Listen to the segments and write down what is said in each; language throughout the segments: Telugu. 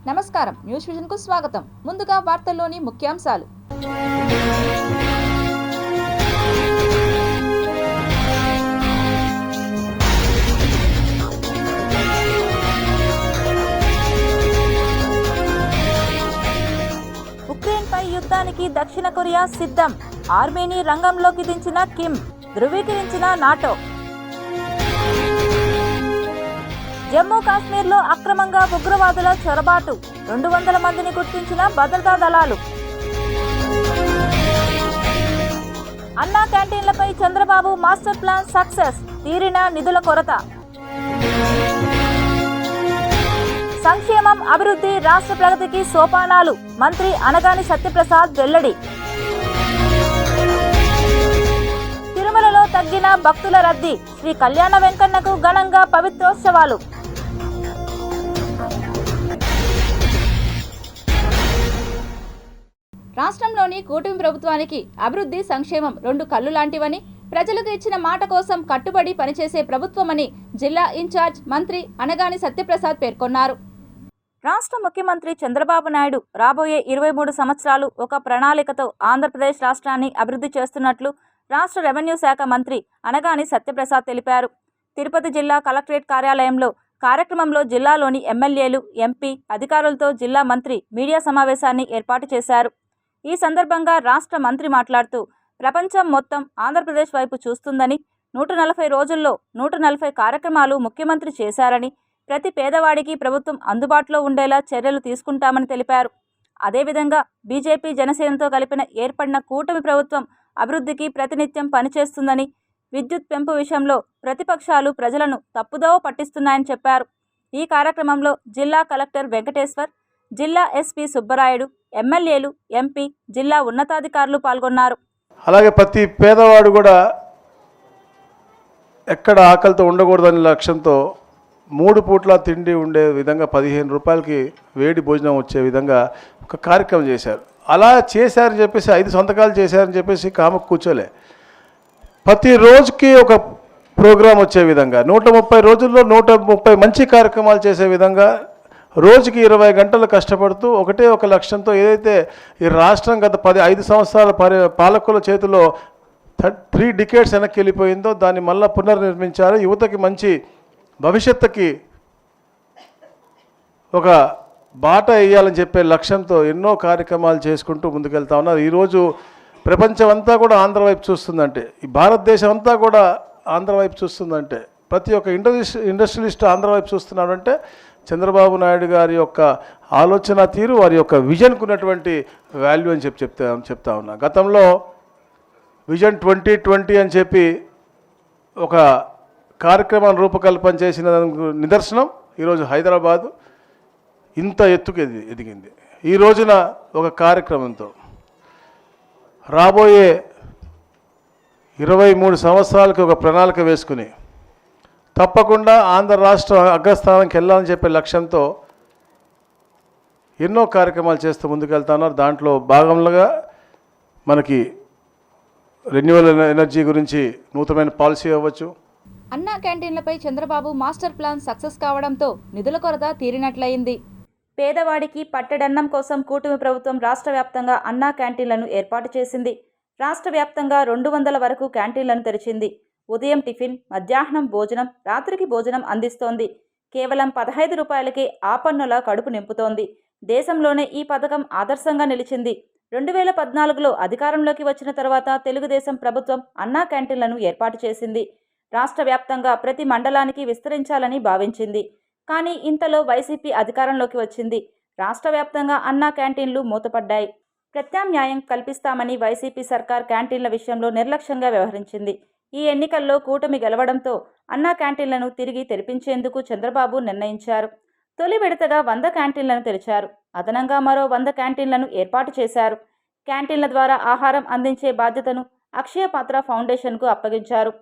నమస్కారం, న్యూస్ విజన్ కు స్వాగతం. ముందుగా వార్తల్లోని ముఖ్యాంశాలు. ఉక్రెయిన్పై యుద్ధానికి దక్షిణ కొరియా సిద్ధం. ఆర్మీని రంగంలోకి దించిన కిమ్, ధృవీకరించిన నాటో. జమ్మూ కాశ్మీర్లో అక్రమంగా ఉగ్రవాదుల చొరబాటు, 200 మందిని గుర్తించిన భద్రతా దళాలు. అన్నా క్యాంటీన్లపై చంద్రబాబు మాస్టర్ ప్లాన్ సక్సెస్, తీరిన నిధుల కొరత. సంక్షేమం, అభివృద్ధి, రాష్ట్ర ప్రగతికి సోపానాలు, మంత్రి అనగాని సత్యప్రసాద్ వెల్లడి. తిరుమలలో తగ్గిన భక్తుల రద్దీ, శ్రీ కళ్యాణ వెంకన్నకు ఘనంగా పవిత్రోత్సవాలు. రాష్ట్రంలోని కూటమి ప్రభుత్వానికి అభివృద్ధి, సంక్షేమం 2 కళ్ళు లాంటివని, ప్రజలకు ఇచ్చిన మాట కోసం కట్టుబడి పనిచేసే ప్రభుత్వమని జిల్లా ఇన్ఛార్జ్ మంత్రి అనగాని సత్యప్రసాద్ పేర్కొన్నారు. రాష్ట్ర ముఖ్యమంత్రి చంద్రబాబు నాయుడు రాబోయే 23 సంవత్సరాలు ఒక ప్రణాళికతో ఆంధ్రప్రదేశ్ రాష్ట్రాన్ని అభివృద్ధి చేస్తున్నట్లు రాష్ట్ర రెవెన్యూ శాఖ మంత్రి అనగాని సత్యప్రసాద్ తెలిపారు. తిరుపతి జిల్లా కలెక్టరేట్ కార్యాలయంలో కార్యక్రమంలో జిల్లాలోని ఎమ్మెల్యేలు, ఎంపీ అధికారులతో జిల్లా మంత్రి మీడియా సమావేశాన్ని ఏర్పాటు చేశారు. ఈ సందర్భంగా రాష్ట్ర మంత్రి మాట్లాడుతూ, ప్రపంచం మొత్తం ఆంధ్రప్రదేశ్ వైపు చూస్తుందని, 140 రోజుల్లో 140 కార్యక్రమాలు ముఖ్యమంత్రి చేశారని, ప్రతి పేదవాడికి ప్రభుత్వం అందుబాటులో ఉండేలా చర్యలు తీసుకుంటామని తెలిపారు. అదేవిధంగా బీజేపీ, జనసేనతో కలిపిన ఏర్పడిన కూటమి ప్రభుత్వం అభివృద్ధికి ప్రతినిత్యం పనిచేస్తుందని, విద్యుత్ పెంపు విషయంలో ప్రతిపక్షాలు ప్రజలను తప్పుదోవ పట్టిస్తున్నాయని చెప్పారు. ఈ కార్యక్రమంలో జిల్లా కలెక్టర్ వెంకటేశ్వర్, జిల్లా ఎస్పీ సుబ్బరాయుడు, ఎమ్మెల్యేలు, ఎంపీ, జిల్లా ఉన్నతాధికారులు పాల్గొన్నారు. అలాగే ప్రతి పేదవాడు కూడా ఎక్కడ ఆకలితో ఉండకూడదనే లక్ష్యంతో 3 పూట్ల తిండి ఉండే విధంగా 15 రూపాయలకి వేడి భోజనం వచ్చే విధంగా ఒక కార్యక్రమం చేశారు. అలా చేశారని చెప్పేసి 5 సంతకాలు చేశారని చెప్పేసి కామకు కూర్చోలే. ప్రతి రోజుకి ఒక ప్రోగ్రాం వచ్చే విధంగా 130 రోజుల్లో 130 మంచి కార్యక్రమాలు చేసే విధంగా రోజుకి 20 గంటలు కష్టపడుతూ ఒకటే ఒక లక్ష్యంతో ఏదైతే ఈ రాష్ట్రం గత 5 సంవత్సరాల పాలకుల చేతిలో 3 డికేడ్స్ వెనక్కి వెళ్ళిపోయిందో దాన్ని మళ్ళీ పునర్నిర్మించారు. యువతకి మంచి భవిష్యత్తుకి ఒక బాట వేయాలని చెప్పే లక్ష్యంతో ఎన్నో కార్యక్రమాలు చేసుకుంటూ ముందుకెళ్తా ఉన్నారు. ఈరోజు ప్రపంచం అంతా కూడా ఆంధ్ర వైపు చూస్తుందంటే, ఈ భారతదేశం అంతా కూడా ఆంధ్ర వైపు చూస్తుందంటే, ప్రతి ఒక్క ఇండస్ట్రియలిస్ట్ ఆంధ్ర వైపు చూస్తున్నాడంటే చంద్రబాబు నాయుడు గారి యొక్క ఆలోచన తీరు, వారి యొక్క విజన్కు ఉన్నటువంటి వాల్యూ అని చెప్తా ఉన్నా. గతంలో విజన్ 2020 అని చెప్పి ఒక కార్యక్రమాన్ని రూపకల్పన చేసిన నిదర్శనం ఈరోజు హైదరాబాదు ఇంత ఎత్తుకు ఎదిగింది. ఈ రోజున ఒక కార్యక్రమంతో రాబోయే 23 సంవత్సరాలకు ఒక ప్రణాళిక వేసుకుని తప్పకుండా ఆంధ్ర రాష్ట్ర అగ్రస్థానానికి వెళ్ళాలని చెప్పే లక్ష్యంతో ఎన్నో కార్యక్రమాలు చేస్తూ ముందుకెళ్తున్నారు. దాంట్లో భాగంగా మనకి రెన్యూవల్ ఎనర్జీ గురించి నూతనమైన పాలసీ అవ్వచ్చు. అన్నా క్యాంటీన్లపై చంద్రబాబు మాస్టర్ ప్లాన్ సక్సెస్ కావడంతో నిధుల కొరత తీరినట్లయింది. పేదవాడికి పట్టెడన్నం కోసం కూటమి ప్రభుత్వం రాష్ట్ర వ్యాప్తంగా అన్నా క్యాంటీన్లను ఏర్పాటు చేసింది. రాష్ట్ర వ్యాప్తంగా 200 వరకు క్యాంటీన్లను తెరిచింది. ఉదయం టిఫిన్, మధ్యాహ్నం భోజనం, రాత్రికి భోజనం అందిస్తోంది. కేవలం 15 రూపాయలకే ఆపన్నుల కడుపు నింపుతోంది. దేశంలోనే ఈ పథకం ఆదర్శంగా నిలిచింది. 2014లో అధికారంలోకి వచ్చిన తర్వాత తెలుగుదేశం ప్రభుత్వం అన్నా క్యాంటీన్లను ఏర్పాటు చేసింది. రాష్ట్ర వ్యాప్తంగా ప్రతి మండలానికి విస్తరించాలని భావించింది. కానీ ఇంతలో వైసీపీ అధికారంలోకి వచ్చింది. రాష్ట్ర వ్యాప్తంగా అన్నా క్యాంటీన్లు మూతపడ్డాయి. ప్రత్యామ్నాయం కల్పిస్తామని వైసీపీ సర్కార్ క్యాంటీన్ల విషయంలో నిర్లక్ష్యంగా వ్యవహరించింది. ఈ ఎన్నికల్లో కూటమి గెలవడంతో అన్నా క్యాంటీన్లను తిరిగి తెరిపించేందుకు చంద్రబాబు నిర్ణయించారు. తొలి విడతగా 100 క్యాంటీన్లను తెరిచారు. అదనంగా మరో 100 క్యాంటీన్లను ఏర్పాటు చేశారు. క్యాంటీన్ల ద్వారా ఆహారం అందించే బాధ్యతను అక్షయ పాత్ర ఫౌండేషన్కు అప్పగించారు.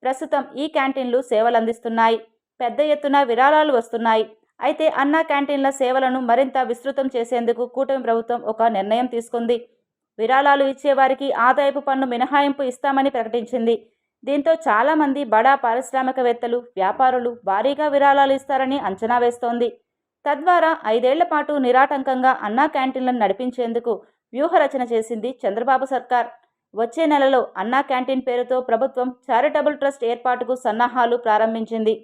ప్రస్తుతం ఈ క్యాంటీన్లు సేవలందిస్తున్నాయి. పెద్ద ఎత్తున విరాళాలు వస్తున్నాయి. అయితే అన్నా క్యాంటీన్ల సేవలను మరింత విస్తృతం చేసేందుకు కూటమి ప్రభుత్వం ఒక నిర్ణయం తీసుకుంది. విరాళాలు ఇచ్చేవారికి ఆదాయపు పన్ను మినహాయింపు ఇస్తామని ప్రకటించింది. దీంతో చాలామంది బడా పారిశ్రామికవేత్తలు, వ్యాపారులు భారీగా విరాళాలు ఇస్తారని అంచనా వేస్తోంది. తద్వారా 5 ఏళ్ల పాటు నిరాటంకంగా అన్నా క్యాంటీన్లను నడిపించేందుకు వ్యూహరచన చేసింది చంద్రబాబు సర్కార్. వచ్చే నెలలో అన్నా క్యాంటీన్ పేరుతో ప్రభుత్వం చారిటబుల్ ట్రస్ట్ ఏర్పాటుకు సన్నాహాలు ప్రారంభించింది.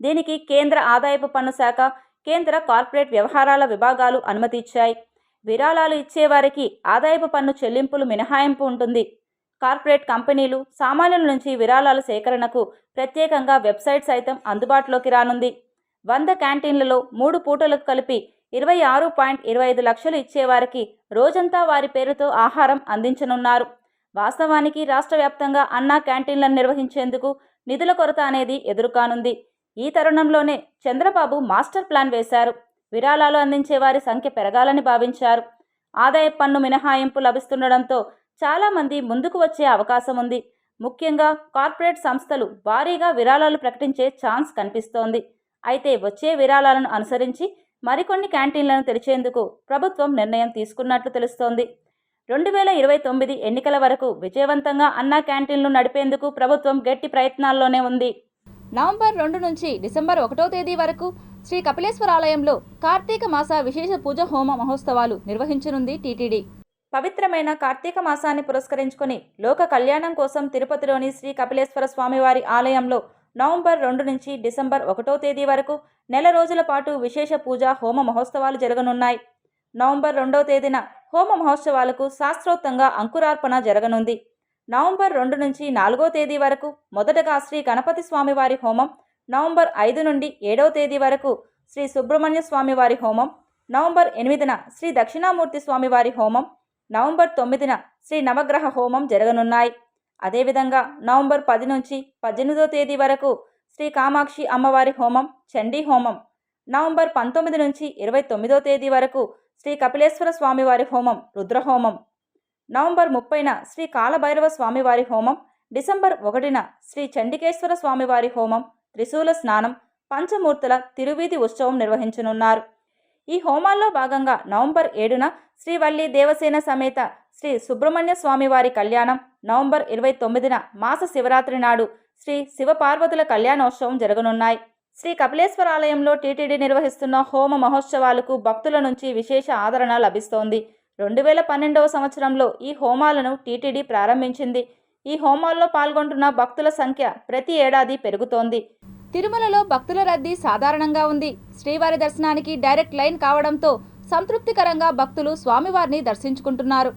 దీనికి కేంద్ర ఆదాయపు పన్ను శాఖ, కేంద్ర కార్పొరేట్ వ్యవహారాల విభాగాలు అనుమతి ఇచ్చాయి. విరాళాలు ఇచ్చేవారికి ఆదాయపు పన్ను చెల్లింపులు మినహాయింపు ఉంటుంది. కార్పొరేట్ కంపెనీలు, సామాన్యుల నుంచి విరాళాల సేకరణకు ప్రత్యేకంగా వెబ్సైట్ సైతం అందుబాటులోకి రానుంది. 100 క్యాంటీన్లలో 3 పూటలకు కలిపి 26.25 లక్షలు ఇచ్చేవారికి రోజంతా వారి పేరుతో ఆహారం అందించనున్నారు. వాస్తవానికి రాష్ట్ర వ్యాప్తంగా అన్నా క్యాంటీన్లను నిర్వహించేందుకు నిధుల కొరత అనేది ఎదురుకానుంది. ఈ తరుణంలోనే చంద్రబాబు మాస్టర్ ప్లాన్ వేశారు. విరాళాలు అందించే వారి సంఖ్య పెరగాలని భావించారు. ఆదాయ పన్ను మినహాయింపు లభిస్తుండడంతో చాలామంది ముందుకు వచ్చే అవకాశం ఉంది. ముఖ్యంగా కార్పొరేట్ సంస్థలు భారీగా విరాళాలు ప్రకటించే ఛాన్స్ కనిపిస్తోంది. అయితే వచ్చే విరాళాలను అనుసరించి మరికొన్ని క్యాంటీన్లను తెరిచేందుకు ప్రభుత్వం నిర్ణయం తీసుకున్నట్లు తెలుస్తోంది. 2029 ఎన్నికల వరకు విజయవంతంగా అన్నా క్యాంటీన్లు నడిపేందుకు ప్రభుత్వం గట్టి ప్రయత్నాల్లోనే ఉంది. నవంబర్ 2 నుంచి డిసెంబర్ 1వ తేదీ వరకు శ్రీ కపిలేశ్వర ఆలయంలో కార్తీక మాస విశేష పూజ హోమ మహోత్సవాలు నిర్వహించనుంది టీటీడీ. పవిత్రమైన కార్తీక మాసాన్ని పురస్కరించుకొని లోక కళ్యాణం కోసం తిరుపతిలోని శ్రీ కపిలేశ్వర స్వామివారి ఆలయంలో నవంబర్ 2 నుంచి డిసెంబర్ 1వ తేదీ వరకు నెల రోజుల పాటు విశేష పూజ హోమ మహోత్సవాలు జరగనున్నాయి. నవంబర్ 2వ తేదీన హోమ మహోత్సవాలకు శాస్త్రోక్తంగా అంకురార్పణ జరగనుంది. నవంబర్ 2 నుంచి 4వ తేదీ వరకు మొదటగా శ్రీ గణపతి స్వామివారి హోమం, నవంబర్ 5 నుండి 7వ తేదీ వరకు శ్రీ సుబ్రహ్మణ్య స్వామివారి హోమం, నవంబర్ 8న శ్రీ దక్షిణామూర్తి స్వామివారి హోమం, నవంబర్ 9న శ్రీ నవగ్రహ హోమం జరగనున్నాయి. అదేవిధంగా నవంబర్ 10 నుంచి 18వ తేదీ వరకు శ్రీ కామాక్షి అమ్మవారి హోమం, చండీ హోమం, నవంబర్ 19 నుంచి 29వ తేదీ వరకు శ్రీ కపిలేశ్వర స్వామివారి హోమం, రుద్రహోమం, నవంబర్ 30న శ్రీ కాలభైరవ స్వామివారి హోమం, డిసెంబర్ 1న శ్రీ చండికేశ్వర స్వామివారి హోమం, త్రిశూల స్నానం, పంచమూర్తుల తిరువీధి ఉత్సవం నిర్వహించనున్నారు. ఈ హోమాల్లో భాగంగా నవంబర్ 7న శ్రీవల్లి దేవసేన సమేత శ్రీ సుబ్రహ్మణ్య స్వామివారి కళ్యాణం, నవంబర్ 29న మాస శివరాత్రి నాడు శ్రీ శివపార్వతుల కళ్యాణోత్సవం జరగనున్నాయి. శ్రీ కపిలేశ్వర ఆలయంలో టీటీడీ నిర్వహిస్తున్న హోమ మహోత్సవాలకు భక్తుల నుంచి విశేష ఆదరణ లభిస్తోంది. 2012వ సంవత్సరంలో ఈ హోమాలను టీటీడీ ప్రారంభించింది. ఈ హోమాల్లో పాల్గొంటున్న భక్తుల సంఖ్య ప్రతి ఏడాది పెరుగుతోంది. తిరుమలలో భక్తుల రద్దీ సాధారణంగా ఉంది. శ్రీవారి దర్శనానికి డైరెక్ట్ లైన్ కావడంతో సంతృప్తికరంగా భక్తులు స్వామివారిని దర్శించుకుంటున్నారు.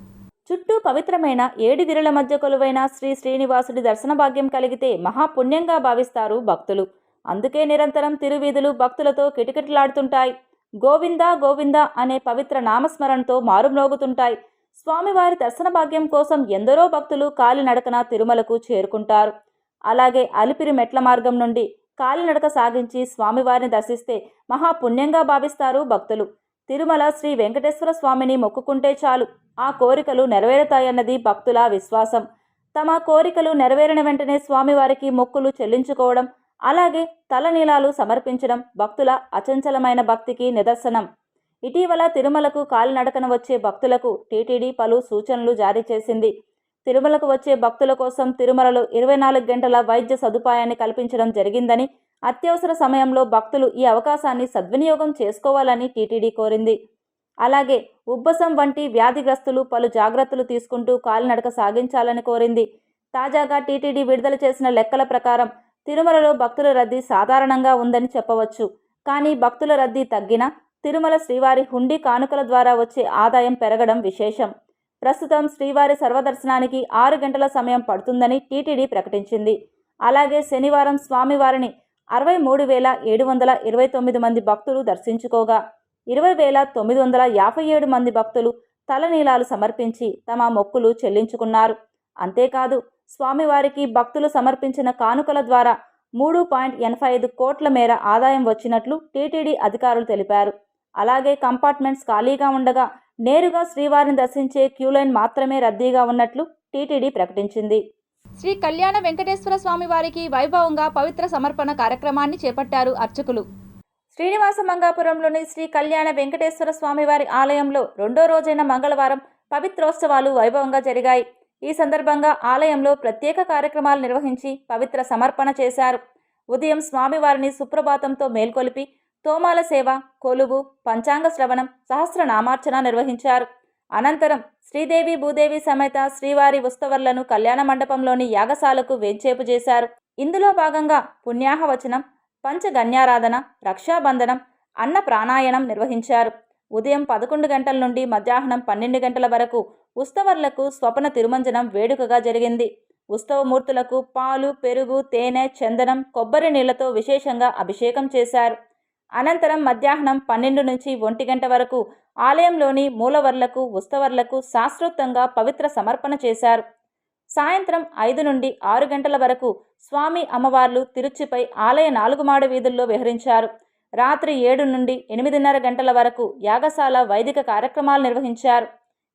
చుట్టూ పవిత్రమైన 7 గిరుల మధ్య కొలువైన శ్రీ శ్రీనివాసుడి దర్శన భాగ్యం కలిగితే మహాపుణ్యంగా భావిస్తారు భక్తులు. అందుకే నిరంతరం తిరువీధులు భక్తులతో కిటకిటలాడుతుంటాయి. గోవిందా గోవిందా అనే పవిత్ర నామస్మరణతో మారుమ్రోగుతుంటాయి. స్వామివారి దర్శన భాగ్యం కోసం ఎందరో భక్తులు కాలినడకన తిరుమలకు చేరుకుంటారు. అలాగే అలిపిరి మెట్ల మార్గం నుండి కాలినడక సాగించి స్వామివారిని దర్శిస్తే మహాపుణ్యంగా భావిస్తారు భక్తులు. తిరుమల శ్రీ వెంకటేశ్వర స్వామిని మొక్కుకుంటే చాలు, ఆ కోరికలు నెరవేరుతాయన్నది భక్తుల విశ్వాసం. తమ కోరికలు నెరవేరిన వెంటనే స్వామివారికి మొక్కులు చెల్లించుకోవడం, అలాగే తలనీలాలు సమర్పించడం భక్తుల అచంచలమైన భక్తికి నిదర్శనం. ఇటీవల తిరుమలకు కాలినడకన వచ్చే భక్తులకు టీటీడీ పలు సూచనలు జారీ చేసింది. తిరుమలకు వచ్చే భక్తుల కోసం తిరుమలలో 24 గంటల వైద్య సదుపాయాన్ని కల్పించడం జరిగిందని, అత్యవసర సమయంలో భక్తులు ఈ అవకాశాన్ని సద్వినియోగం చేసుకోవాలని టీటీడీ కోరింది. అలాగే ఉబ్బసం వంటి వ్యాధిగ్రస్తులు పలు జాగ్రత్తలు తీసుకుంటూ కాలినడక సాగించాలని కోరింది. తాజాగా టీటీడీ విడుదల చేసిన లెక్కల ప్రకారం తిరుమలలో భక్తుల రద్దీ సాధారణంగా ఉందని చెప్పవచ్చు. కానీ భక్తుల రద్దీ తగ్గినా తిరుమల శ్రీవారి హుండీ కానుకల ద్వారా వచ్చే ఆదాయం పెరగడం విశేషం. ప్రస్తుతం శ్రీవారి సర్వదర్శనానికి 6 గంటల సమయం పడుతుందని టీటీడీ ప్రకటించింది. అలాగే శనివారం స్వామివారిని 63,729 మంది భక్తులు దర్శించుకోగా 20,957 మంది భక్తులు తలనీలాలు సమర్పించి తమ మొక్కులు చెల్లించుకున్నారు. అంతేకాదు స్వామివారికి భక్తులు సమర్పించిన కానుకల ద్వారా 3.85 కోట్ల మేర ఆదాయం వచ్చినట్లు టీటీడీ అధికారులు తెలిపారు. అలాగే కంపార్ట్మెంట్స్ ఖాళీగా ఉండగా నేరుగా శ్రీవారిని దర్శించే క్యూలైన్ మాత్రమే రద్దీగా ఉన్నట్లు టీటీడీ ప్రకటించింది. శ్రీ కళ్యాణ వెంకటేశ్వర స్వామి వారికి వైభవంగా పవిత్ర సమర్పణ కార్యక్రమాన్ని చేపట్టారు అర్చకులు. శ్రీనివాస మంగాపురంలోని శ్రీ కళ్యాణ వెంకటేశ్వర స్వామివారి ఆలయంలో 2వ రోజైన మంగళవారం పవిత్రోత్సవాలు వైభవంగా జరిగాయి. ఈ సందర్భంగా ఆలయంలో ప్రత్యేక కార్యక్రమాలు నిర్వహించి పవిత్ర సమర్పణ చేశారు. ఉదయం స్వామివారిని సుప్రభాతంతో మేల్కొలిపి తోమాల సేవ, కొలువు, పంచాంగ శ్రవణం, సహస్రనామార్చన నిర్వహించారు. అనంతరం శ్రీదేవి భూదేవి సమేత శ్రీవారి ఉత్సవర్లను కళ్యాణ మండపంలోని యాగశాలకు వేంచేపు చేశారు. ఇందులో భాగంగా పుణ్యాహవచనం, పంచగన్యారాధన, రక్షాబంధనం, అన్న ప్రాణాయనం నిర్వహించారు. ఉదయం 11 గంటల నుండి మధ్యాహ్నం 12 గంటల వరకు ఉత్సవర్లకు స్వపన తిరుమంజనం వేడుకగా జరిగింది. ఉత్సవమూర్తులకు పాలు, పెరుగు, తేనె, చందనం, కొబ్బరి నీళ్లతో విశేషంగా అభిషేకం చేశారు. అనంతరం మధ్యాహ్నం 12 నుంచి 1 గంట వరకు ఆలయంలోని మూలవర్లకు, ఉత్సవర్లకు శాస్త్రోక్తంగా పవిత్ర సమర్పణ చేశారు. సాయంత్రం 5 నుండి 6 గంటల వరకు స్వామి అమ్మవార్లు తిరుచిపై ఆలయ 4 మాడ వీధుల్లో విహరించారు. రాత్రి 7 నుండి 8:30 గంటల వరకు యాగశాల వైదిక కార్యక్రమాలు నిర్వహించారు.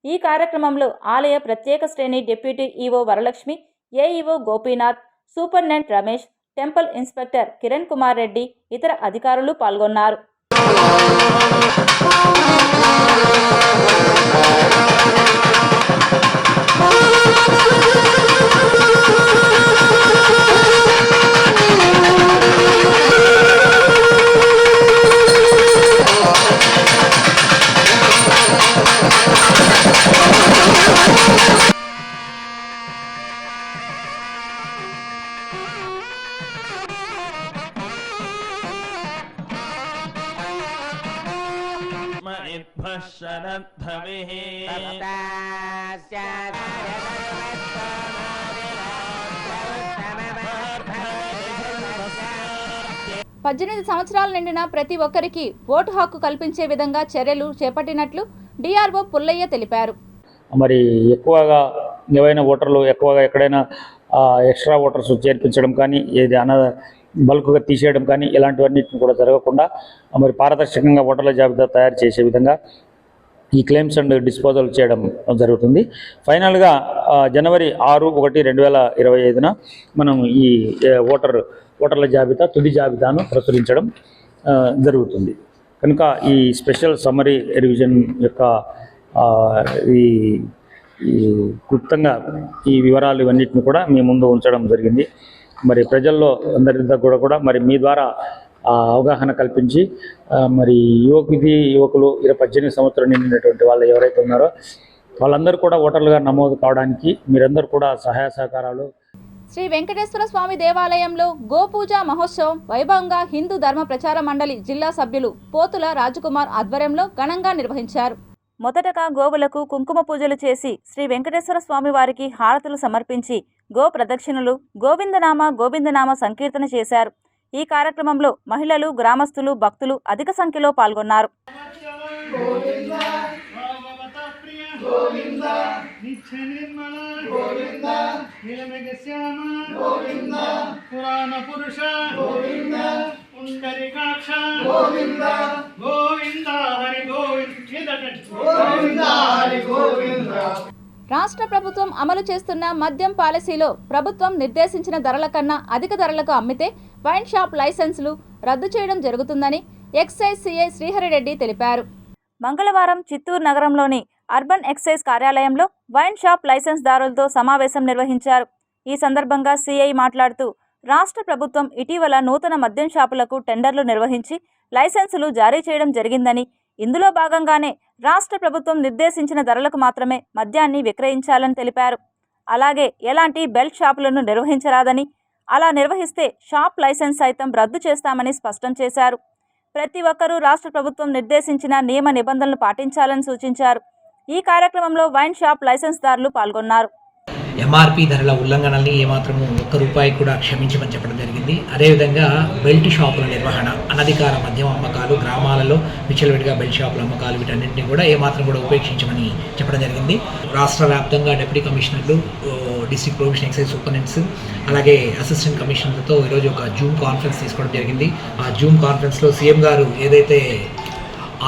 ఈ కార్యక్రమంలో ఆలయ ప్రత్యేక శ్రేణి deputy EO Varalakshmi, AEO Gopinath, superintendent Ramesh, temple inspector Kiran Kumar Reddy, ఇతర అధికారులు పాల్గొన్నారు. శరద్ధవిః 18 సంవత్సరాలు నిండిన ప్రతి ఒక్కరికి ఓటు హక్కు కల్పించే విధంగా చర్యలు చేపట్టినట్లు డిఆర్ఓ పుల్లయ్య తెలిపారు. మరి ఎక్కువగా ఏవైనా ఓటర్లు ఎక్కువగా ఎక్కడైనా ఎక్స్ట్రా ఓటర్స్ చేర్పించడం కానీ ఏది బల్క్గా తీసేయడం కానీ ఇలాంటివన్నిటిని కూడా జరగకుండా మరి పారదర్శకంగా ఓటర్ల జాబితా తయారు చేసే విధంగా ఈ క్లెయిమ్స్ అండ్ డిస్పోజల్ చేయడం జరుగుతుంది. ఫైనల్గా జనవరి 6/1/2025 మనం ఈ ఓటర్ల జాబితా తుది జాబితాను ప్రచురించడం జరుగుతుంది. కనుక ఈ స్పెషల్ సమ్మరీ రివిజన్ యొక్క ఈ క్లుప్తంగా ఈ వివరాలు ఇవన్నిటిని కూడా మీ ముందు ఉంచడం జరిగింది. మరి ప్రజల్లో అందరి కూడా మరి మీ ద్వారా అవగాహన కల్పించి మరి యువకులు 18 సంవత్సరాలు నిండినటువంటి వాళ్ళు ఎవరైతే ఉన్నారో వాళ్ళందరూ కూడా ఓటర్లుగా నమోదు కావడానికి మీరందరూ కూడా సహాయ సహకారాలు. శ్రీ వెంకటేశ్వర స్వామి దేవాలయంలో గోపూజ మహోత్సవం వైభవంగా హిందూ ధర్మ ప్రచార మండలి జిల్లా సభ్యులు పోతుల రాజకుమార్ ఆధ్వర్యంలో ఘనంగా నిర్వహించారు. మొదటగా గోవులకు కుంకుమ పూజలు చేసి శ్రీ వెంకటేశ్వర స్వామి వారికి హారతులు సమర్పించి గో ప్రదక్షిణలు, గోవిందనామ సంకీర్తన చేశారు. ఈ కార్యక్రమంలో మహిళలు, గ్రామస్తులు, భక్తులు అధిక సంఖ్యలో పాల్గొన్నారు. రాష్ట్ర ప్రభుత్వం అమలు చేస్తున్న మద్యం పాలసీలో ప్రభుత్వం నిర్దేశించిన ధరల కన్నా అధిక ధరలకు అమ్మితే వైన్ షాప్ లైసెన్సులు రద్దు చేయడం జరుగుతుందని ఎక్సైజ్ సిఐ శ్రీహరిరెడ్డి తెలిపారు. మంగళవారం చిత్తూరు నగరంలోని అర్బన్ ఎక్సైజ్ కార్యాలయంలో వైన్ షాప్ లైసెన్స్ దారులతో సమావేశం నిర్వహించారు. ఈ సందర్భంగా సిఐ మాట్లాడుతూ రాష్ట్ర ప్రభుత్వం ఇటీవల నూతన మద్యం షాపులకు టెండర్లు నిర్వహించి లైసెన్సులు జారీ చేయడం జరిగిందని, ఇందులో భాగంగానే రాష్ట్ర ప్రభుత్వం నిర్దేశించిన ధరలకు మాత్రమే మద్యాన్ని విక్రయించాలని తెలిపారు. అలాగే ఎలాంటి బెల్ట్ షాపులను నిర్వహించరాదని, అలా నిర్వహిస్తే షాప్ లైసెన్స్ సైతం రద్దు చేస్తామని స్పష్టం చేశారు. ప్రతి ఒక్కరూ రాష్ట్ర ప్రభుత్వం నిర్దేశించిన నియమ నిబంధనలు పాటించాలని సూచించారు. ఈ కార్యక్రమంలో వైన్ షాప్ లైసెన్స్దారులు పాల్గొన్నారు. ఎంఆర్పి ధరల ఉల్లంఘనల్ని ఏమాత్రము ₹1 కూడా క్షమించమని చెప్పడం జరిగింది. అదేవిధంగా బెల్ట్ షాపుల నిర్వహణ, అనధికార మద్యం అమ్మకాలు, గ్రామాలలో విచ్చలవిడిగా బెల్ట్ షాపుల అమ్మకాలు, వీటన్నింటినీ కూడా ఏమాత్రం కూడా ఉపేక్షించమని చెప్పడం జరిగింది. రాష్ట్ర వ్యాప్తంగా డిప్యూటీ కమిషనర్లు, డిస్ట్రిక్ట్ ప్రొవిషన్ ఎక్సైజ్ సూపరింటెండెంట్స్, అలాగే అసిస్టెంట్ కమిషనర్లతో ఈరోజు ఒక జూమ్ కాన్ఫరెన్స్ తీసుకోవడం జరిగింది. ఆ జూమ్ కాన్ఫరెన్స్లో సీఎం గారు ఏదైతే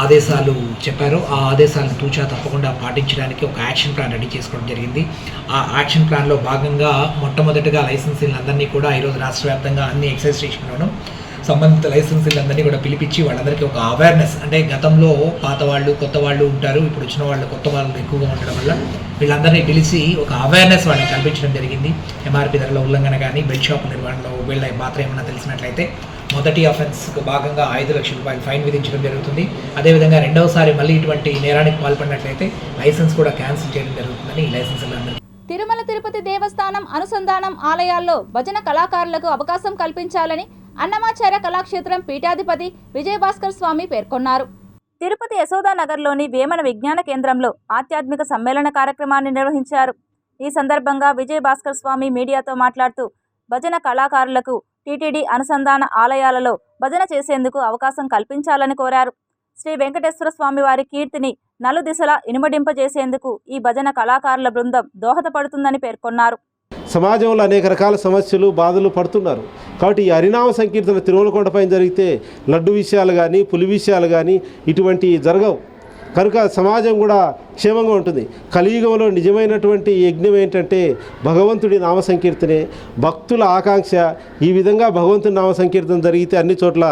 ఆదేశాలు చెప్పారో ఆ ఆదేశాలను తూచా తప్పకుండా పాటించడానికి ఒక యాక్షన్ ప్లాన్ రెడీ చేసుకోవడం జరిగింది. ఆ యాక్షన్ ప్లాన్లో భాగంగా మొట్టమొదటిగా లైసెన్సీలందరినీ కూడా ఈరోజు రాష్ట్ర వ్యాప్తంగా అన్ని ఎక్సైజ్ స్టేషన్లోనూ సంబంధిత లైసెన్సీలందరినీ కూడా పిలిపించి వాళ్ళందరికీ ఒక అవేర్నెస్, అంటే గతంలో పాత వాళ్ళు కొత్త వాళ్ళు ఉంటారు, ఇప్పుడు వచ్చిన వాళ్ళు కొత్త వాళ్ళు ఎక్కువగా ఉండడం వల్ల వీళ్ళందరినీ పిలిచి ఒక అవేర్నెస్ వాళ్ళని కల్పించడం జరిగింది. ఎంఆర్పి ధరల ఉల్లంఘన కానీ బెల్ట్ షాప్ నిర్వహణలో వీళ్ళ మాత్రం ఏమన్నా తెలిసినట్లయితే మొదటి అఫెన్స్కు భాగంగా 5 లక్షల రూపాయలు ఫైన్ విధించడం జరుగుతుంది. అదేవిధంగా రెండవసారి మళ్ళీ ఇటువంటి నేరానికి పాల్పడినట్లయితే లైసెన్స్ కూడా క్యాన్సిల్ చేయడం జరుగుతుందని లైసెన్సులు తిరుమల తిరుపతి దేవస్థానం అనుసంధానం ఆలయాల్లో భజన కళాకారులకు అవకాశం కల్పించాలని అన్నమాచార్య కళాక్షేత్రం పీఠాధిపతి విజయభాస్కర్ స్వామి పేర్కొన్నారు. తిరుపతి యశోదానగర్లోని వేమన విజ్ఞాన కేంద్రంలో ఆధ్యాత్మిక సమ్మేళన కార్యక్రమాన్ని నిర్వహించారు. ఈ సందర్భంగా విజయభాస్కర్ స్వామి మీడియాతో మాట్లాడుతూ భజన కళాకారులకు టీటీడీ అనుసంధాన ఆలయాలలో భజన చేసేందుకు అవకాశం కల్పించాలని కోరారు. శ్రీ వెంకటేశ్వర స్వామి వారి కీర్తిని నలుదిశలా ఇనుమడింపజేసేందుకు ఈ భజన కళాకారుల బృందం దోహదపడుతుందని పేర్కొన్నారు. సమాజంలో అనేక రకాల సమస్యలు బాధలు పడుతున్నారు. కాబట్టి ఈ హరినామ సంకీర్తన తిరుమల కొండపైన జరిగితే లడ్డు విషయాలు కానీ పులి విషయాలు కానీ ఇటువంటి జరగవు. కనుక సమాజం కూడా క్షేమంగా ఉంటుంది. కలియుగంలో నిజమైనటువంటి యజ్ఞం ఏంటంటే భగవంతుడి నామ సంకీర్తనే, భక్తుల ఆకాంక్ష. ఈ విధంగా భగవంతుడి నామ సంకీర్తన జరిగితే అన్ని చోట్ల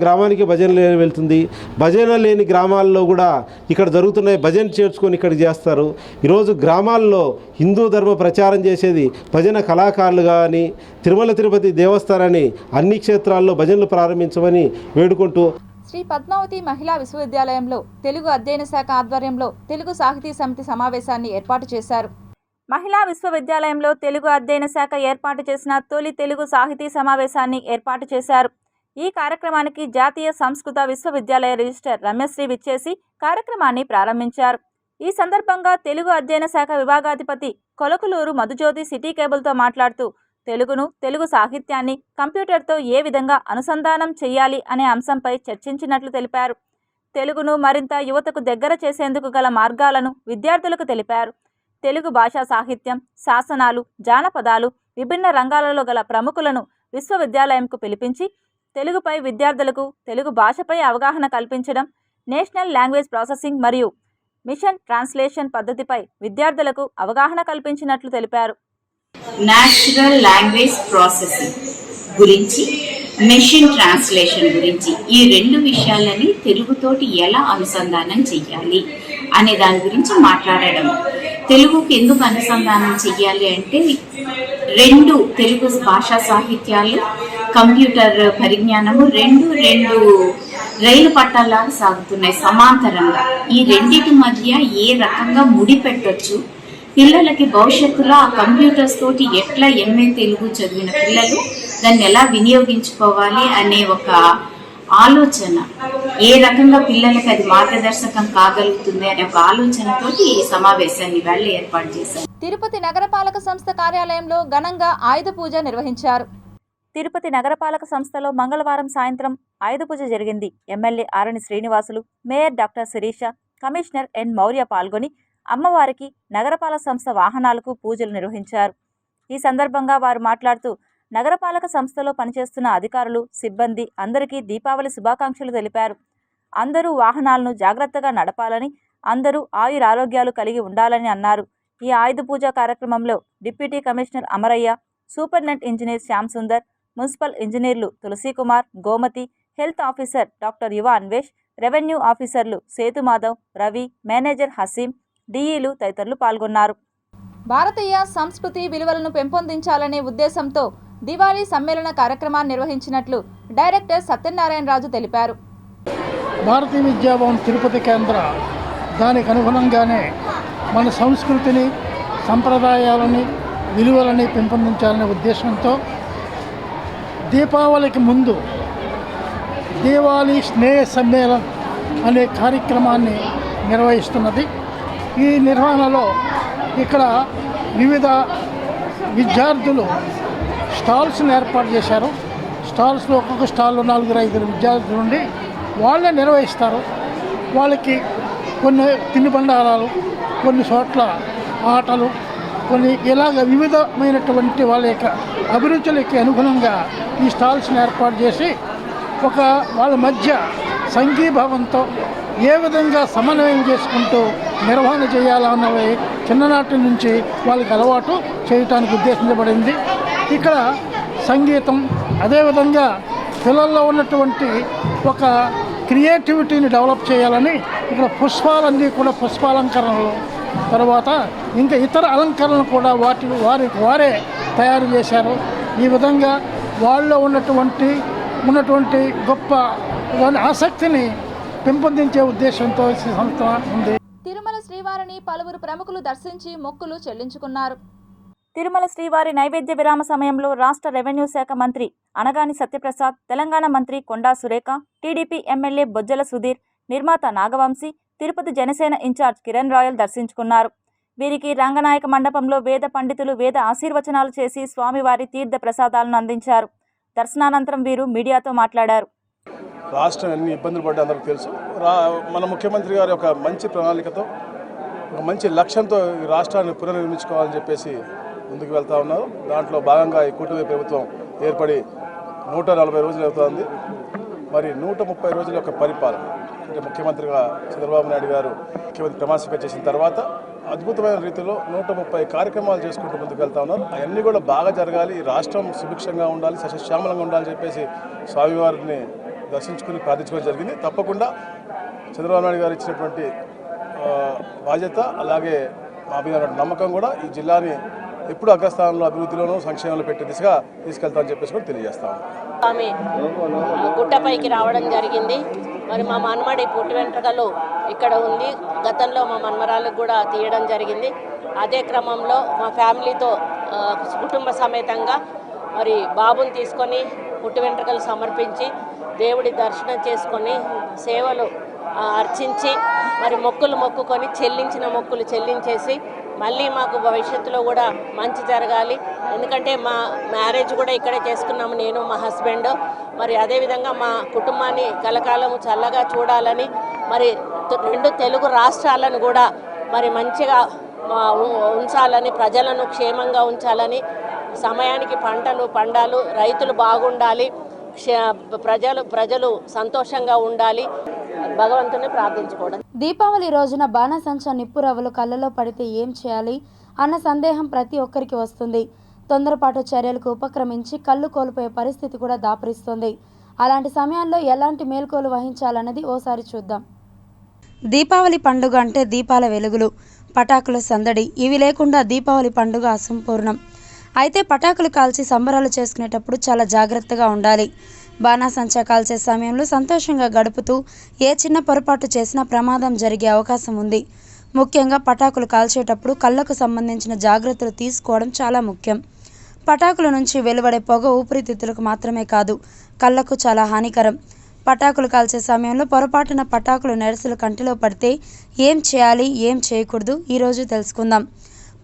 గ్రామానికి భజన వెళ్తుంది. భజన లేని గ్రామాల్లో కూడా ఇక్కడ జరుగుతున్నాయి, భజన చేర్చుకొని ఇక్కడికి చేస్తారు. ఈరోజు గ్రామాల్లో హిందూ ధర్మ ప్రచారం చేసేది భజన కళాకారులు కానీ తిరుమల తిరుపతి దేవస్థానాన్ని అన్ని క్షేత్రాల్లో భజనలు ప్రారంభించమని వేడుకుంటూ శ్రీ పద్మావతి మహిళా విశ్వవిద్యాలయంలో తెలుగు అధ్యయన శాఖ ఆధ్వర్యంలో తెలుగు సాహితీ సమితి సమావేశాన్ని ఏర్పాటు చేశారు. మహిళా విశ్వవిద్యాలయంలో తెలుగు అధ్యయన శాఖ ఏర్పాటు చేసిన తొలి తెలుగు సాహితీ సమావేశాన్ని ఏర్పాటు చేశారు. ఈ కార్యక్రమానికి జాతీయ సంస్కృత విశ్వవిద్యాలయ రిజిస్ట్రార్ రమ్యశ్రీ విచ్చేసి కార్యక్రమాన్ని ప్రారంభించారు. ఈ సందర్భంగా తెలుగు అధ్యయన శాఖ విభాగాధిపతి కొలకులూరు మధుజ్యోతి సిటీ కేబుల్తో మాట్లాడుతూ తెలుగును, తెలుగు సాహిత్యాన్ని కంప్యూటర్తో ఏ విధంగా అనుసంధానం చేయాలి అనే అంశంపై చర్చించినట్లు తెలిపారు. తెలుగును మరింత యువతకు దగ్గర చేసేందుకు గల మార్గాలను విద్యార్థులకు తెలిపారు. తెలుగు భాషా సాహిత్యం, శాసనాలు, జానపదాలు, విభిన్న రంగాలలో గల ప్రముఖులను విశ్వవిద్యాలయంకు పిలిపించి తెలుగుపై విద్యార్థులకు తెలుగు భాషపై అవగాహన కల్పించడం, నేషనల్ లాంగ్వేజ్ ప్రాసెసింగ్ మరియు మిషన్ ట్రాన్స్లేషన్ పద్ధతిపై విద్యార్థులకు అవగాహన కల్పించినట్లు తెలిపారు. నేచురల్ లాంగ్వేజ్ ప్రాసెసింగ్ గురించి, మెషిన్ ట్రాన్స్లేషన్ గురించి ఈ రెండు విషయాలని తెలుగుతోటి ఎలా అనుసంధానం చెయ్యాలి అనే దాని గురించి మాట్లాడడం. తెలుగుకి ఎందుకు అనుసంధానం చెయ్యాలి అంటే రెండు తెలుగు భాషా సాహిత్యాలు, కంప్యూటర్ పరిజ్ఞానము రెండు రైలు పట్టాలాగా సాగుతున్నాయి సమాంతరంగా. ఈ రెండిటి మధ్య ఏ రకంగా ముడిపెట్టొచ్చు, పిల్లలకి భవిష్యత్తులో ఆ కంప్యూటర్స్ తోటి ఎట్లా ఎంఏ తెలుగు చదివిన పిల్లలు దాన్ని ఎలా వినియోగించుకోవాలి అనే ఒక ఆలోచన, ఏ రకంగా పిల్లలకి అది మార్గదర్శకం కాగలుగుతుంది అనే ఒక ఆలోచనతోటి ఈ సమావేశాన్ని వాళ్ళు ఏర్పాటు చేశారు. తిరుపతి నగరపాలక సంస్థ కార్యాలయంలో ఘనంగా ఆయుధ పూజ నిర్వహించారు. తిరుపతి నగరపాలక సంస్థలో మంగళవారం సాయంత్రం ఆయుధ పూజ జరిగింది. MLA Arani Srinivasulu, mayor doctor Sirisha, commissioner N Maurya పాల్గొని అమ్మవారికి, నగరపాలక సంస్థ వాహనాలకు పూజలు నిర్వహించారు. ఈ సందర్భంగా వారు మాట్లాడుతూ నగరపాలక సంస్థలో పనిచేస్తున్న అధికారులు, సిబ్బంది అందరికీ దీపావళి శుభాకాంక్షలు తెలిపారు. అందరూ వాహనాలను జాగ్రత్తగా నడపాలని, అందరూ ఆయురారోగ్యాలు కలిగి ఉండాలని అన్నారు. ఈ ఆయుధ పూజ కార్యక్రమంలో deputy commissioner Amarayya, superintendent engineer Shyam Sundar, municipal ఇంజనీర్లు తులసీకుమార్, గోమతి, హెల్త్ ఆఫీసర్ డాక్టర్ యువ అన్వేష్, రెవెన్యూ ఆఫీసర్లు సేతుమాధవ్, రవి, మేనేజర్ హసీం, డిఈలు తదితరులు పాల్గొన్నారు. భారతీయ సంస్కృతి విలువలను పెంపొందించాలనే ఉద్దేశంతో దివాళీ సమ్మేళన కార్యక్రమాన్ని నిర్వహించినట్లు డైరెక్టర్ సత్యనారాయణరాజు తెలిపారు. భారతీయ విద్యాభవన్ తిరుపతి కేంద్ర దానికి అనుగుణంగానే మన సంస్కృతిని, సంప్రదాయాలని, విలువలని పెంపొందించాలనే ఉద్దేశంతో దీపావళికి ముందు దివాళీ స్నేహ సమ్మేళనం అనే కార్యక్రమాన్ని నిర్వహిస్తున్నది. ఈ నిర్వహణలో ఇక్కడ వివిధ విద్యార్థులు స్టాల్స్ని ఏర్పాటు చేశారు. స్టాల్స్లో ఒక్కొక్క స్టాల్లో 4-5 విద్యార్థులు ఉండి వాళ్ళే నిర్వహిస్తారు. వాళ్ళకి కొన్ని తినుబండారాలు, కొన్ని చోట్ల ఆటలు, కొన్ని ఇలాగ వివిధమైనటువంటి వాళ్ళ యొక్క అభిరుచులకి అనుగుణంగా ఈ స్టాల్స్ని ఏర్పాటు చేసి వాళ్ళ మధ్య సంఘీభావంతో ఏ విధంగా సమన్వయం చేసుకుంటూ నిర్వహణ చేయాలన్నవి చిన్ననాటి నుంచి వాళ్ళకి అలవాటు చేయటానికి ఉద్దేశించబడింది. ఇక్కడ సంగీతం, అదేవిధంగా పిల్లల్లో ఉన్నటువంటి ఒక క్రియేటివిటీని డెవలప్ చేయాలని ఇక్కడ పుష్పాలన్నీ కూడా పుష్పాలంకరణలు, తర్వాత ఇంకా ఇతర అలంకరణలు కూడా వారికి వారే తయారు చేశారు. ఈ విధంగా వాళ్ళలో ఉన్నటువంటి ఉన్నటువంటి గొప్ప ఆసక్తిని పెంపొందించే ఉద్దేశంతో ఈ సంస్థ ఉంది. తిరుమల శ్రీవారిని పలువురు ప్రముఖులు దర్శించి మొక్కులు చెల్లించుకున్నారు. తిరుమల శ్రీవారి నైవేద్య విరామ సమయంలో రాష్ట్ర రెవెన్యూ శాఖ మంత్రి అనగాని సత్యప్రసాద్, తెలంగాణ మంత్రి కొండా సురేఖ, టీడీపీ ఎమ్మెల్యే బొజ్జల సుధీర్, నిర్మాత నాగవంశీ, తిరుపతి జనసేన ఇన్ఛార్జ్ కిరణ్ రాయల్ దర్శించుకున్నారు. వీరికి రంగనాయక మండపంలో వేద పండితులు వేద ఆశీర్వచనాలు చేసి స్వామివారి తీర్థ ప్రసాదాలను అందించారు. దర్శనానంతరం వీరు మీడియాతో మాట్లాడారు. రాష్ట్రం ఎన్ని ఇబ్బందులు పడ్డా అందరికీ తెలుసు. మన ముఖ్యమంత్రి గారి ఒక మంచి ప్రణాళికతో, ఒక మంచి లక్ష్యంతో ఈ రాష్ట్రాన్ని పునర్నిర్మించుకోవాలని చెప్పేసి ముందుకు వెళ్తూ ఉన్నారు. దాంట్లో భాగంగా ఈ కూటమి ప్రభుత్వం ఏర్పడి 140 రోజులు అవుతుంది. మరి 130 రోజుల యొక్క పరిపాలన అంటే ముఖ్యమంత్రిగా చంద్రబాబు నాయుడు గారు ముఖ్యమంత్రి ప్రమాణస్వీకారం చేసిన తర్వాత అద్భుతమైన రీతిలో 130 కార్యక్రమాలు చేసుకుంటూ ముందుకు వెళ్తా ఉన్నారు. అవన్నీ కూడా బాగా జరగాలి, ఈ రాష్ట్రం సుభిక్షంగా ఉండాలి, సస్యశ్యామలంగా ఉండాలని చెప్పేసి స్వామివారిని దర్శించుకుని ప్రార్థించుకోవడం జరిగింది. తప్పకుండా చంద్రబాబు నాయుడు గారు ఇచ్చినటువంటి బాధ్యత, అలాగే మా మీద నమ్మకం కూడా ఈ జిల్లాని ఎప్పుడు అగ్రస్థానంలో అభివృద్ధిలోనూ సంక్షేమంలో పెట్టే దిశగా తీసుకెళ్తామని చెప్పేసి కూడా తెలియజేస్తాము. ఆమె గుట్టపైకి రావడం జరిగింది. మరి మా మన్మడి పుట్టి వెంట్రుకలు ఇక్కడ ఉంది. గతంలో మా మన్మరాలకు కూడా తీయడం జరిగింది. అదే క్రమంలో మా ఫ్యామిలీతో కుటుంబ సమేతంగా మరి బాబుని తీసుకొని పుట్టి వెంట్రుకలు సమర్పించి దేవుడి దర్శనం చేసుకొని సేవలు అర్చించి మరి మొక్కులు మొక్కుకొని చెల్లించిన మొక్కులు చెల్లించేసి మళ్ళీ మాకు భవిష్యత్తులో కూడా మంచి జరగాలి. ఎందుకంటే మా మ్యారేజ్ కూడా ఇక్కడే చేసుకున్నాము, నేను మా హస్బెండ్. మరి అదేవిధంగా మా కుటుంబాన్ని కలకాలము చల్లగా చూడాలని, మరి 2 తెలుగు రాష్ట్రాలను కూడా మరి మంచిగా ఉంచాలని, ప్రజలను క్షేమంగా ఉంచాలని, సమయానికి పంటలు పండాలి, రైతులు బాగుండాలి, ప్రజలు సంతోషంగా ఉండాలి, భగవంతుని ప్రార్థించుకోవడం. దీపావళి రోజున బాణసంచా నిప్పురవ్వలు కళ్ళలో పడితే ఏం చేయాలి అన్న సందేహం ప్రతి ఒక్కరికి వస్తుంది. తొందరపాటు చర్యలకు ఉపక్రమించి కళ్ళు కోల్పోయే పరిస్థితి కూడా దాపురిస్తుంది. అలాంటి సమయాల్లో ఎలాంటి మేల్కోలు వహించాలన్నది ఓసారి చూద్దాం. దీపావళి పండుగ అంటే దీపాల వెలుగులు, పటాకుల సందడి. ఇవి లేకుండా దీపావళి పండుగ అసంపూర్ణం. అయితే పటాకులు కాల్చి సంబరాలు చేసుకునేటప్పుడు చాలా జాగ్రత్తగా ఉండాలి. బాణాసంచా కాల్చే సమయంలో సంతోషంగా గడుపుతూ ఏ చిన్న పొరపాటు చేసినా ప్రమాదం జరిగే అవకాశం ఉంది. ముఖ్యంగా పటాకులు కాల్చేటప్పుడు కళ్ళకు సంబంధించిన జాగ్రత్తలు తీసుకోవడం చాలా ముఖ్యం. పటాకుల నుంచి వెలువడే పొగ ఊపిరితిత్తులకు మాత్రమే కాదు, కళ్ళకు చాలా హానికరం. పటాకులు కాల్చే సమయంలో పొరపాటున పటాకులు నెరసులు కంటిలో పడితే ఏం చేయాలి, ఏం చేయకూడదు ఈరోజు తెలుసుకుందాం.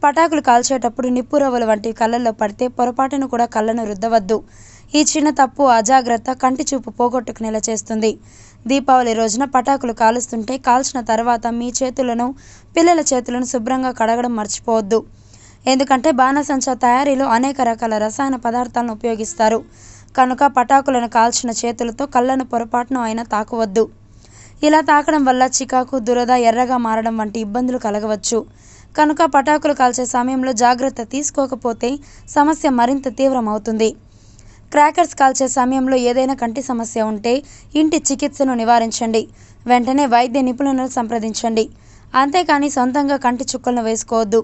పటాకులు కాల్చేటప్పుడు నిప్పురవ్వలు వంటివి కళ్ళల్లో పడితే పొరపాటును కూడా కళ్ళను రుద్దవద్దు. ఈ చిన్న తప్పు అజాగ్రత్త కంటి చూపు పోగొట్టుకునేలా చేస్తుంది. దీపావళి రోజున పటాకులు కాలుస్తుంటే కాల్చిన తర్వాత మీ చేతులను, పిల్లల చేతులను శుభ్రంగా కడగడం మర్చిపోవద్దు. ఎందుకంటే బాణసంచా తయారీలో అనేక రకాల రసాయన పదార్థాలను ఉపయోగిస్తారు. కనుక పటాకులను కాల్చిన చేతులతో కళ్ళను పొరపాటును అయినా తాకవద్దు. ఇలా తాకడం వల్ల చికాకు, దురద, ఎర్రగా మారడం వంటి ఇబ్బందులు కలగవచ్చు. కనుక పటాకులు కాల్చే సమయంలో జాగ్రత్త తీసుకోకపోతే సమస్య మరింత తీవ్రమవుతుంది. క్రాకర్స్ కాల్చే సమయంలో ఏదైనా కంటి సమస్య ఉంటే ఇంటి చికిత్సను నివారించండి. వెంటనే వైద్య నిపుణులను సంప్రదించండి. అంతేకాని సొంతంగా కంటి చుక్కలను వేసుకోవద్దు.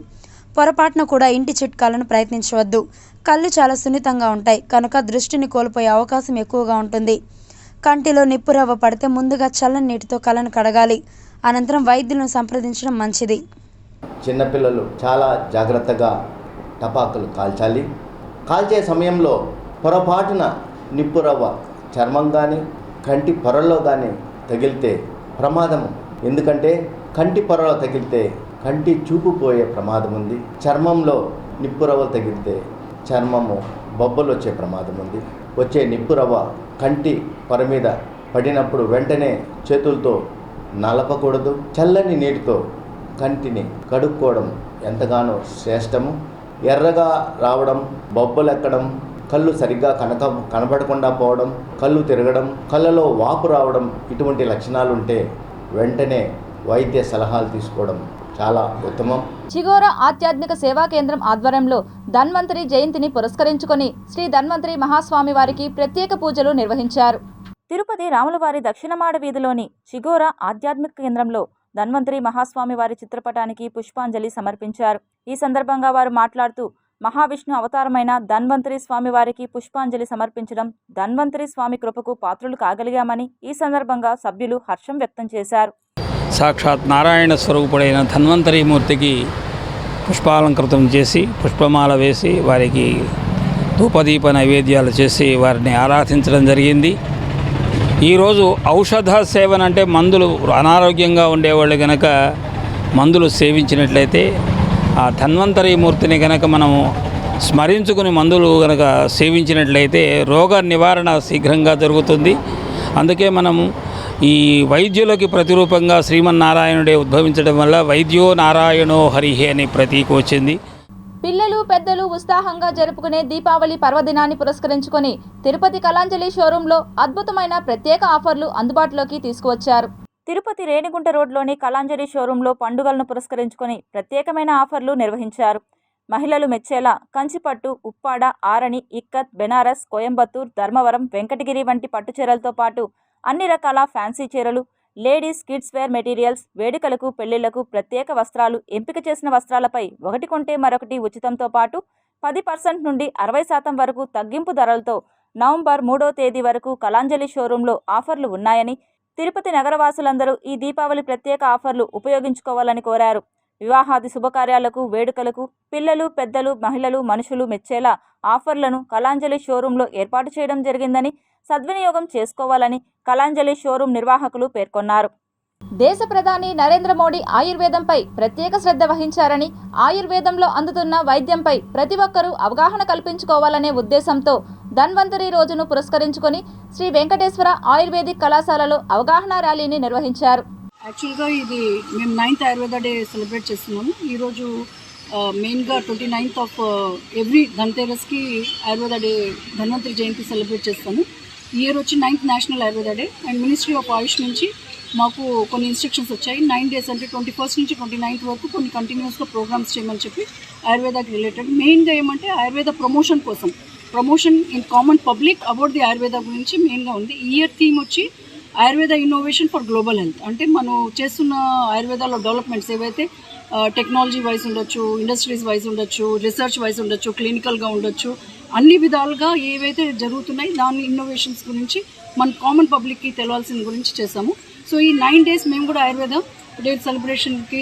పొరపాటున కూడా ఇంటి చిట్కాలను ప్రయత్నించవద్దు. కళ్ళు చాలా సున్నితంగా ఉంటాయి కనుక దృష్టిని కోల్పోయే అవకాశం ఎక్కువగా ఉంటుంది. కంటిలో నిప్పురవ్వ పడితే ముందుగా చల్లని నీటితో కళ్ళను కడగాలి. అనంతరం వైద్యులను సంప్రదించడం మంచిది. చిన్నపిల్లలు చాలా జాగ్రత్తగా టపాకులు కాల్చాలి. కాల్చే సమయంలో పొరపాటున నిప్పురవ్వ చర్మం కానీ కంటి పొరల్లో కానీ తగిలితే ప్రమాదము. ఎందుకంటే కంటి పొరలో తగిలితే కంటి చూపు పోయే ప్రమాదం ఉంది. చర్మంలో నిప్పురవ్వ తగిలితే చర్మము బొబ్బలు వచ్చే ప్రమాదం ఉంది. వచ్చే నిప్పురవ్వ కంటి పొర మీద పడినప్పుడు వెంటనే చేతులతో నలపకూడదు. చల్లని నీటితో కంటిని కడుక్కోవడం ఎంతగానో శ్రేష్టము. ఎర్రగా రావడం, బొబ్బలు ఎక్కడం, కళ్ళు సరిగ్గా కనబడకుండా పోవడం, కళ్ళు తిరగడం, కళ్ళలో వాపు రావడం, ఇటువంటి లక్షణాలు ఉంటే వెంటనే వైద్య సలహాలు తీసుకోవడం చాలా ఉత్తమం. చిగోరా ఆధ్యాత్మిక సేవా కేంద్రం ఆధ్వర్యంలో ధన్వంతరి జయంతిని పురస్కరించుకొని శ్రీ ధన్వంతరి మహాస్వామి వారికి ప్రత్యేక పూజలు నిర్వహించారు. తిరుపతి రాములవారి దక్షిణమాడ వీధిలోని చిగోరా ఆధ్యాత్మిక కేంద్రంలో ధన్వంతరి మహాస్వామి వారి చిత్రపటానికి పుష్పాంజలి సమర్పించారు. ఈ సందర్భంగా వారు మాట్లాడుతూ మహావిష్ణు అవతారమైన ధన్వంతరి స్వామి వారికి పుష్పాంజలి సమర్పించడం, ధన్వంతరి స్వామి కృపకు పాత్రులు కాగలిగామని ఈ సందర్భంగా సభ్యులు హర్షం వ్యక్తం చేశారు. సాక్షాత్ నారాయణ స్వరూపుడైన ధన్వంతరి మూర్తికి పుష్పాలంకృతం చేసి పుష్పమాల వేసి వారికి ధూపదీప నైవేద్యాలు చేసి వారిని ఆరాధించడం జరిగింది. ఈరోజు ఔషధ సేవన అంటే మందులు అనారోగ్యంగా ఉండేవాళ్ళు కనుక మందులు సేవించినట్లయితే ఆ ధన్వంతరి మూర్తిని కనుక మనము స్మరించుకుని మందులు కనుక సేవించినట్లయితే రోగ నివారణ శీఘ్రంగా జరుగుతుంది. అందుకే మనము ఈ వైద్యులకి ప్రతిరూపంగా శ్రీమన్నారాయణుడే ఉద్భవించడం వల్ల వైద్యో నారాయణో హరిహి అని ప్రతీక వచ్చింది. పిల్లలు పెద్దలు ఉత్సాహంగా జరుపుకునే దీపావళి పర్వదినాన్ని పురస్కరించుకొని తిరుపతి కళాంజలి షోరూంలో అద్భుతమైన ప్రత్యేక ఆఫర్లు అందుబాటులోకి తీసుకువచ్చారు. తిరుపతి రేణిగుంట రోడ్లోని కళాంజలి షోరూంలో పండుగలను పురస్కరించుకొని ప్రత్యేకమైన ఆఫర్లు నిర్వహించారు. మహిళలు మెచ్చేలా కంచిపట్టు, ఉప్పాడ, ఆరణి, ఇక్కత్, బెనారస్, కోయంబత్తూర్, ధర్మవరం, వెంకటగిరి వంటి పట్టు చీరలతో పాటు అన్ని రకాల ఫ్యాన్సీ చీరలు, లేడీస్ కిడ్స్ వేర్ మెటీరియల్స్, వేడుకలకు పెళ్లిళ్లకు ప్రత్యేక వస్త్రాలు, ఎంపిక చేసిన వస్త్రాలపై ఒకటి కొంటే మరొకటి ఉచితంతో పాటు 10% నుండి 60% వరకు తగ్గింపు ధరలతో నవంబర్ 3వ తేదీ వరకు కళాంజలి షోరూంలో ఆఫర్లు ఉన్నాయని, తిరుపతి నగరవాసులందరూ ఈ దీపావళి ప్రత్యేక ఆఫర్లు ఉపయోగించుకోవాలని కోరారు. వివాహాది శుభకార్యాలకు, వేడుకలకు పిల్లలు, పెద్దలు, మహిళలు, మనుషులు మెచ్చేలా ఆఫర్లను కళాంజలి షోరూంలో ఏర్పాటు చేయడం జరిగిందని, సద్వినియోగం చేసుకోవాలని కళాంజలి షోరూం నిర్వాహకులు పేర్కొన్నారు. దేశ ప్రధాని నరేంద్ర మోడీ ఆయుర్వేదంపై ప్రత్యేక శ్రద్ధ వహించారని, ఆయుర్వేదంలో అందుతున్న వైద్యంపై ప్రతి ఒక్కరూ అవగాహన కల్పించుకోవాలనే ఉద్దేశంతో ధన్వంతరి రోజును పురస్కరించుకొని శ్రీ వెంకటేశ్వర ఆయుర్వేదిక్ కళాశాలలో అవగాహన ర్యాలీని నిర్వహించారు. యాక్చువల్గా ఇది మేము 9th ఆయుర్వేద డే సెలబ్రేట్ చేస్తున్నాము. ఈరోజు మెయిన్గా 29th ఆఫ్ ఎవ్రీ ధన్తేరస్కి ఆయుర్వేద డే ధన్వంతరి జయంతి సెలబ్రేట్ చేస్తాము. ఈ ఇయర్ వచ్చి 9th national Ayurveda day and ministry of AYUSH నుంచి మాకు కొన్ని ఇన్స్ట్రక్షన్స్ వచ్చాయి. 9 days అంటే 21st నుంచి 29th వరకు కొన్ని కంటిన్యూస్గా ప్రోగ్రామ్స్ చేయమని చెప్పి ఆయుర్వేదాకి రిలేటెడ్. మెయిన్గా ఏమంటే ఆయుర్వేద ప్రమోషన్ కోసం, promotion in common public about the Ayurveda గురించి మెయిన్గా ఉంది. ఈ ఇయర్ థీమ్ వచ్చి Ayurveda innovation for global health. అంటే మనం చేస్తున్న ఆయుర్వేదాలో డెవలప్మెంట్స్ ఏవైతే టెక్నాలజీ వైజ్ ఉండొచ్చు, ఇండస్ట్రీస్ వైజ్ ఉండొచ్చు, రీసెర్చ్ వైజ్ ఉండొచ్చు, క్లినికల్గా ఉండొచ్చు, అన్ని విధాలుగా ఏవైతే జరుగుతున్నాయి దాని ఇన్నోవేషన్స్ గురించి మన కామన్ పబ్లిక్కి తెలవాల్సిన గురించి చేసాము. సో ఈ 9 days మేము కూడా ఆయుర్వేద డే సెలబ్రేషన్కి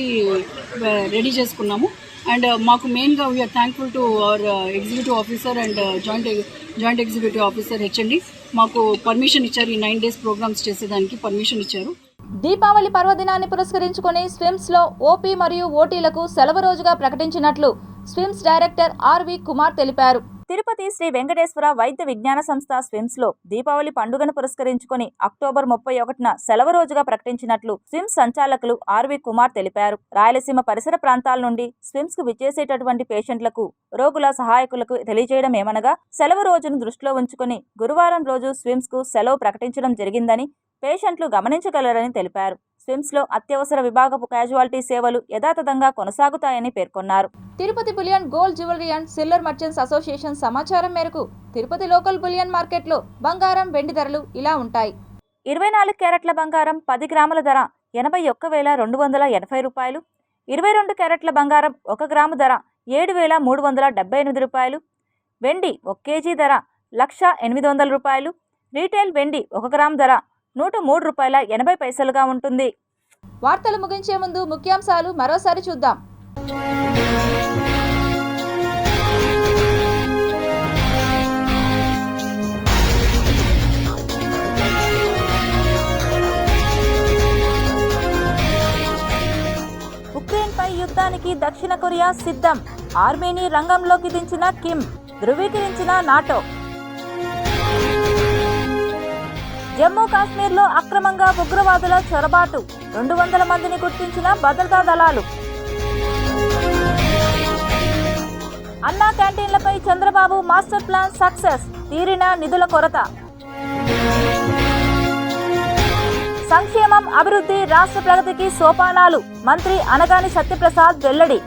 రెడీ చేసుకున్నాము. అండ్ మాకు మెయిన్గా we are thankful to our executive officer and joint executive officer HMD మాకు పర్మిషన్ ఇచ్చారు. ఈ 9 days ప్రోగ్రామ్స్ చేసేదానికి పర్మిషన్ ఇచ్చారు. దీపావళి పర్వదినాన్ని పురస్కరించుకొని స్విమ్స్లో ఓపీ మరియు ఓటీలకు సెలవు రోజుగా ప్రకటించినట్లు స్విమ్స్ డైరెక్టర్ ఆర్వి కుమార్ తెలిపారు. తిరుపతి శ్రీ వెంకటేశ్వర వైద్య విజ్ఞాన సంస్థ స్విమ్స్లో దీపావళి పండుగను పురస్కరించుకొని అక్టోబర్ 31న సెలవు రోజుగా ప్రకటించినట్లు స్విమ్స్ సంచాలకులు ఆర్వి కుమార్ తెలిపారు. రాయలసీమ పరిసర ప్రాంతాల నుండి స్విమ్స్కు విచ్చేసేటటువంటి పేషెంట్లకు, రోగుల సహాయకులకు తెలియజేయడం ఏమనగా సెలవు రోజును దృష్టిలో ఉంచుకొని గురువారం రోజు స్విమ్స్కు సెలవు ప్రకటించడం జరిగిందని పేషెంట్లు గమనించగలరని తెలిపారు. స్విమ్స్లో అత్యవసర విభాగపు క్యాజువాలిటీ సేవలు యథాతథంగా కొనసాగుతాయని పేర్కొన్నారు. Tirupati bullion gold jewellery and silver merchants association సమాచారం మేరకు తిరుపతి లోకల్ బులియన్ మార్కెట్లో బంగారం, వెండి ధరలు ఇలా ఉంటాయి. 24 క్యారెట్ల బంగారం 10 గ్రాముల ధర 81,280 రూపాయలు. 22 క్యారెట్ల బంగారం 1 గ్రాము ధర 7,378 రూపాయలు. వెండి 1 కేజీ ధర 1,08,00 రూపాయలు. రీటైల్ వెండి 1 గ్రాము ధర 103 రూపాయల 80 పైసలుగా ఉంటుంది. వార్తలు ముగించే ముందు ముఖ్యాంశాలు మరోసారి చూద్దాం. ఉక్రెయిన్పై యుద్ధానికి దక్షిణ కొరియా సిద్ధం. ఆర్మీని రంగంలోకి దించిన కిమ్, ధృవీకరించిన నాటో. జమ్మూ కాశ్మీర్లో అక్రమంగా ఉగ్రవాదుల చొరబాటు, 200 మందిని గుర్తించిన భద్రతా దళాలు. అన్నా క్యాంటీన్లపై చంద్రబాబు మాస్టర్ ప్లాన్ సక్సెస్, తీరిన నిధుల కొరత. సంక్షేమం, అభివృద్ధి రాష్ట్ర ప్రగతికి సోపానాలు, మంత్రి అనగాని సత్యప్రసాద్ వెల్లడి.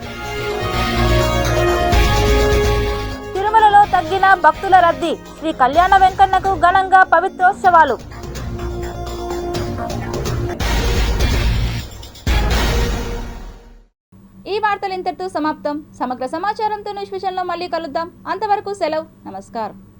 తిరుమలలో తగ్గిన భక్తుల రద్దీ, శ్రీ కళ్యాణ వెంకన్నకు ఘనంగా పవిత్రోత్సవాలు. ఈ వార్తలు ఇంతటితో సమాప్తం. సమగ్ర సమాచారంతో న్యూస్ విషయంలో మళ్ళీ కలుద్దాం. అంతవరకు సెలవు. నమస్కారం.